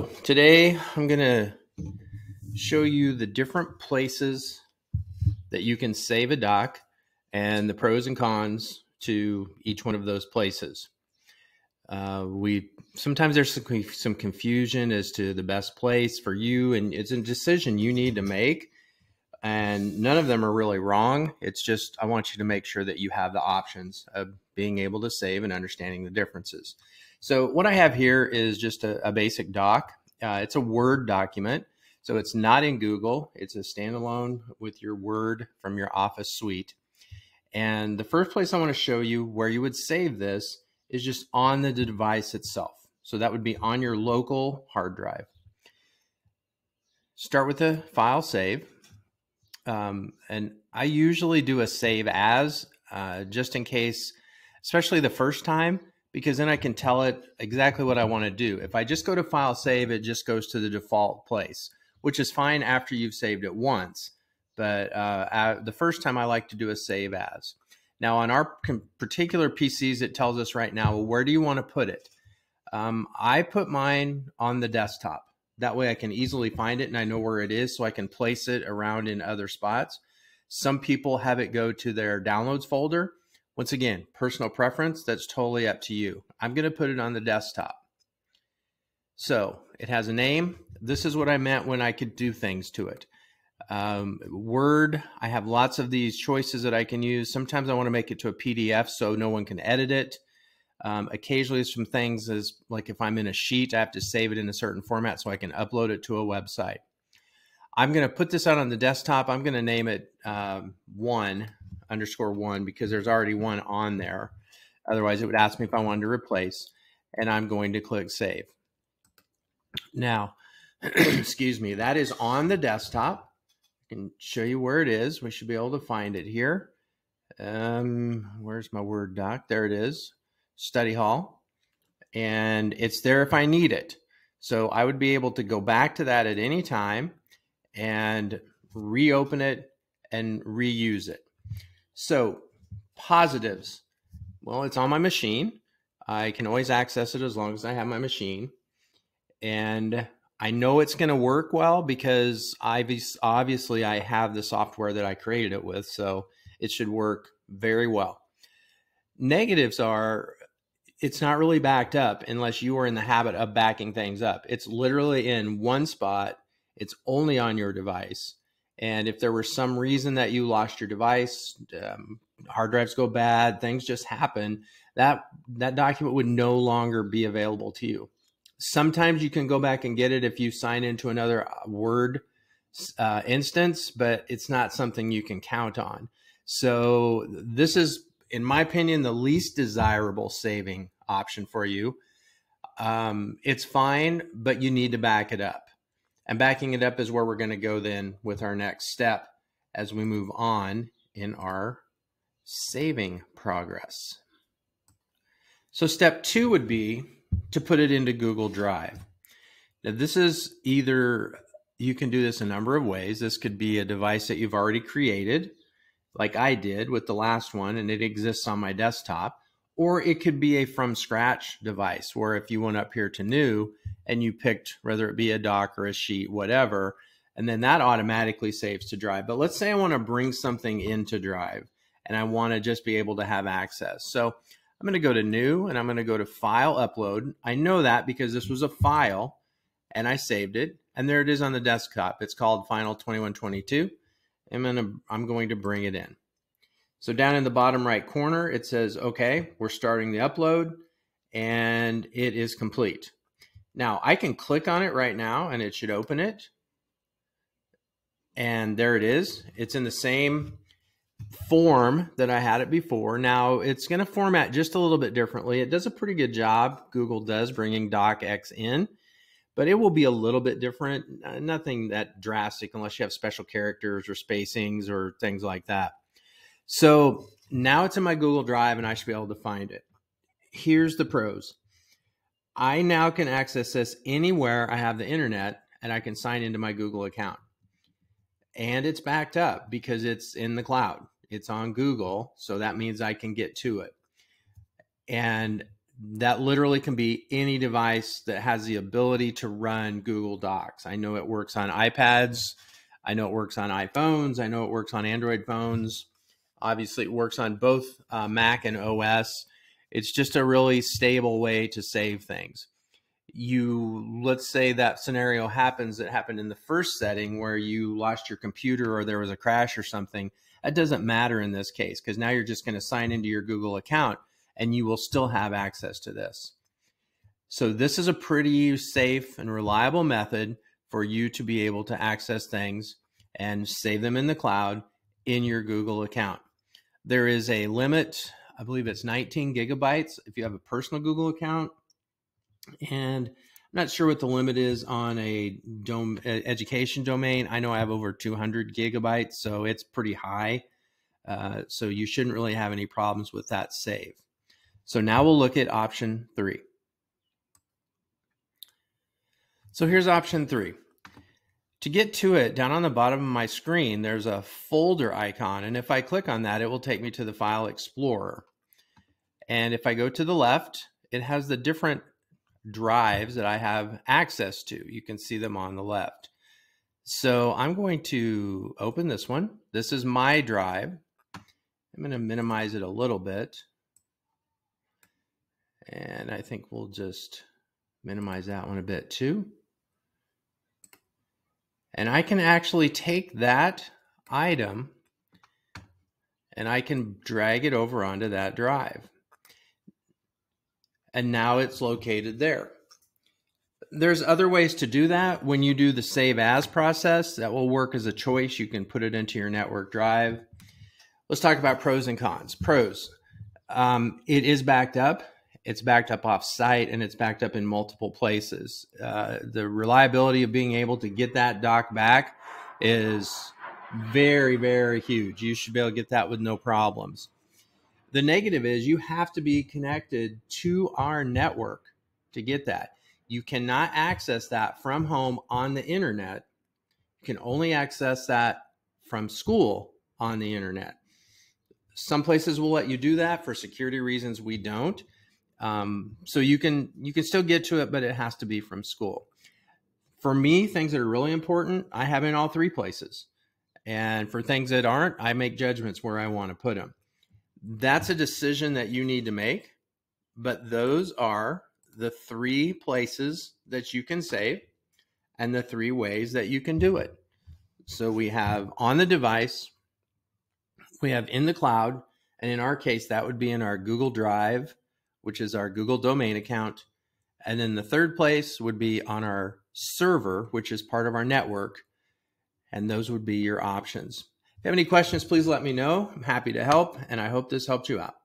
Today, I'm going to show you the different places that you can save a doc and the pros and cons to each one of those places. Sometimes there's some confusion as to the best place for you, and it's a decision you need to make. And none of them are really wrong. It's just I want you to make sure that you have the options of being able to save and understanding the differences. So what I have here is just a basic doc. It's a Word document. So it's not in Google. It's a standalone with your Word from your Office suite. And the first place I want to show you where you would save this is just on the device itself. So that would be on your local hard drive. Start with the file save. And I usually do a save as, just in case, especially the first time, because then I can tell it exactly what I want to do. If I just go to file save, it just goes to the default place, which is fine after you've saved it once. But the first time I like to do a save as. Now on our particular PCs, it tells us right now, well, where do you want to put it? I put mine on the desktop. That way I can easily find it and I know where it is, so I can place it around in other spots. Some people have it go to their downloads folder. Once again, personal preference, that's totally up to you. I'm going to put it on the desktop. So it has a name. This is what I meant when I could do things to it. Word, I have lots of these choices that I can use. Sometimes I want to make it to a PDF so no one can edit it. Occasionally some things is like if I'm in a sheet, I have to save it in a certain format so I can upload it to a website. I'm going to put this out on the desktop. I'm going to name it 1_1 because there's already one on there. Otherwise it would ask me if I wanted to replace, and I'm going to click save. Now, excuse me, that is on the desktop. I can show you where it is. We should be able to find it here. Where's my Word doc? There it is. Study hall, and it's there if I need it. So I would be able to go back to that at any time and reopen it and reuse it. So positives, well, it's on my machine. I can always access it as long as I have my machine. And I know it's going to work well because obviously I have the software that I created it with, so it should work very well. Negatives are, it's not really backed up unless you are in the habit of backing things up. It's literally in one spot. It's only on your device. And if there was some reason that you lost your device, hard drives go bad, things just happen, that document would no longer be available to you. Sometimes you can go back and get it if you sign into another Word instance, but it's not something you can count on. So this is, in my opinion, the least desirable saving option for you. It's fine, but you need to back it up. And backing it up is where we're going to go then with our next step as we move on in our saving progress. So step 2 would be to put it into Google Drive. Now this is either, you can do this a number of ways. This could be a device that you've already created, like I did with the last one, and it exists on my desktop. Or it could be a from scratch device where if you went up here to new and you picked whether it be a doc or a sheet, whatever, and then that automatically saves to Drive. But let's say I want to bring something into Drive and I want to just be able to have access. So I'm going to go to new and I'm going to go to file upload. I know that because this was a file and I saved it, and there it is on the desktop. It's called Final 2122. I'm going to bring it in. So down in the bottom right corner, it says, okay, we're starting the upload, and it is complete. Now I can click on it right now and it should open it. And there it is. It's in the same form that I had it before. Now it's going to format just a little bit differently. It does a pretty good job. Google does bringing DocX in, but it will be a little bit different. Nothing that drastic unless you have special characters or spacings or things like that. So now it's in my Google Drive and I should be able to find it. Here's the pros. I now can access this anywhere I have the internet, and I can sign into my Google account. And it's backed up because it's in the cloud. It's on Google, so that means I can get to it. And That literally can be any device that has the ability to run Google Docs. I know it works on iPads. I know it works on iPhones. I know it works on Android phones. Obviously, it works on both Mac and OS. It's just a really stable way to save things. Let's say that scenario happens that happened in the first setting where you lost your computer or there was a crash or something. That doesn't matter in this case, because now you're just going to sign into your Google account and you will still have access to this. So this is a pretty safe and reliable method for you to be able to access things and save them in the cloud in your Google account. There is a limit, I believe it's 19 gigabytes if you have a personal Google account. And I'm not sure what the limit is on a education domain. I know I have over 200 gigabytes, so it's pretty high. So you shouldn't really have any problems with that save. So now we'll look at option 3. So here's option 3. To get to it, down on the bottom of my screen, there's a folder icon. And if I click on that, it will take me to the File Explorer. And if I go to the left, it has the different drives that I have access to. You can see them on the left. So I'm going to open this one. This is my drive. I'm going to minimize it a little bit. And I think we'll just minimize that one a bit too. And I can actually take that item and I can drag it over onto that drive. And now it's located there. There's other ways to do that. When you do the save as process, that will work as a choice. You can put it into your network drive. Let's talk about pros and cons. Pros, it is backed up. It's backed up off site and it's backed up in multiple places. The reliability of being able to get that doc back is very, very huge. You should be able to get that with no problems. The negative is you have to be connected to our network to get that. You cannot access that from home on the internet. You can only access that from school on the internet. Some places will let you do that. For security reasons, we don't. So you can still get to it, but it has to be from school. For me, things that are really important, I have in all 3 places. And for things that aren't, I make judgments where I want to put them. That's a decision that you need to make, but those are the 3 places that you can save and the 3 ways that you can do it. So we have on the device, we have in the cloud, and in our case, that would be in our Google Drive, which is our Google domain account. And then the 3rd place would be on our server, which is part of our network. And those would be your options. If you have any questions, please let me know. I'm happy to help, and I hope this helped you out.